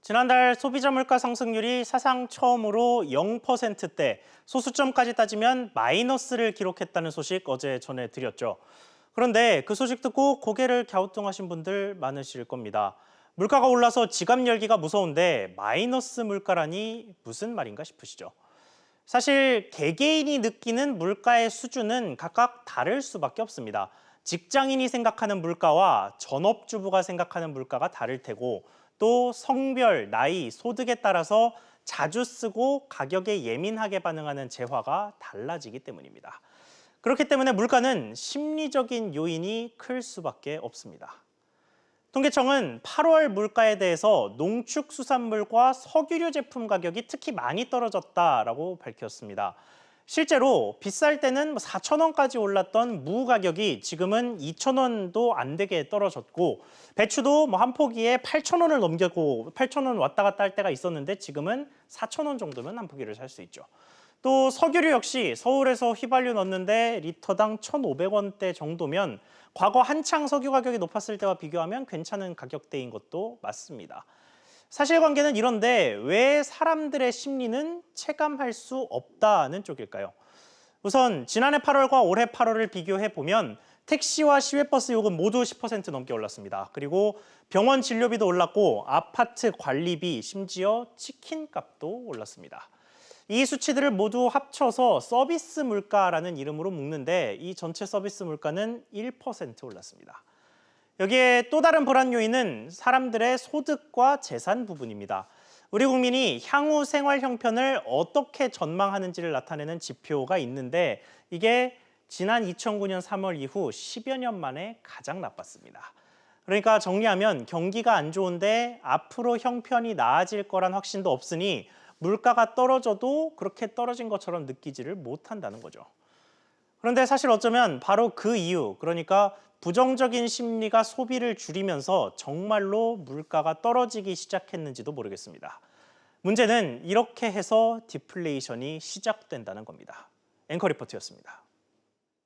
지난달 소비자 물가 상승률이 사상 처음으로 0%대, 소수점까지 따지면 마이너스를 기록했다는 소식 어제 전해드렸죠. 그런데 그 소식 듣고 고개를 갸우뚱하신 분들 많으실 겁니다. 물가가 올라서 지갑 열기가 무서운데 마이너스 물가라니 무슨 말인가 싶으시죠? 사실 개개인이 느끼는 물가의 수준은 각각 다를 수밖에 없습니다. 직장인이 생각하는 물가와 전업주부가 생각하는 물가가 다를 테고 또 성별, 나이, 소득에 따라서 자주 쓰고 가격에 예민하게 반응하는 재화가 달라지기 때문입니다. 그렇기 때문에 물가는 심리적인 요인이 클 수밖에 없습니다. 통계청은 8월 물가에 대해서 농축수산물과 석유류 제품 가격이 특히 많이 떨어졌다라고 밝혔습니다. 실제로 비쌀 때는 4,000원까지 올랐던 무 가격이 지금은 2,000원도 안 되게 떨어졌고 배추도 한 포기에 8,000원을 넘기고 8,000원 왔다 갔다 할 때가 있었는데 지금은 4,000원 정도면 한 포기를 살 수 있죠. 또 석유류 역시 서울에서 휘발유 넣는데 리터당 1,500원대 정도면 과거 한창 석유 가격이 높았을 때와 비교하면 괜찮은 가격대인 것도 맞습니다. 사실관계는 이런데 왜 사람들의 심리는 체감할 수 없다는 쪽일까요? 우선 지난해 8월과 올해 8월을 비교해 보면 택시와 시외버스 요금 모두 10% 넘게 올랐습니다. 그리고 병원 진료비도 올랐고 아파트 관리비, 심지어 치킨값도 올랐습니다. 이 수치들을 모두 합쳐서 서비스 물가라는 이름으로 묶는데 이 전체 서비스 물가는 1% 올랐습니다. 여기에 또 다른 불안 요인은 사람들의 소득과 재산 부분입니다. 우리 국민이 향후 생활 형편을 어떻게 전망하는지를 나타내는 지표가 있는데 이게 지난 2009년 3월 이후 10여 년 만에 가장 나빴습니다. 그러니까 정리하면 경기가 안 좋은데 앞으로 형편이 나아질 거란 확신도 없으니 물가가 떨어져도 그렇게 떨어진 것처럼 느끼지를 못한다는 거죠. 그런데 사실 어쩌면 바로 그 이유, 그러니까 부정적인 심리가 소비를 줄이면서 정말로 물가가 떨어지기 시작했는지도 모르겠습니다. 문제는 이렇게 해서 디플레이션이 시작된다는 겁니다. 앵커 리포트였습니다.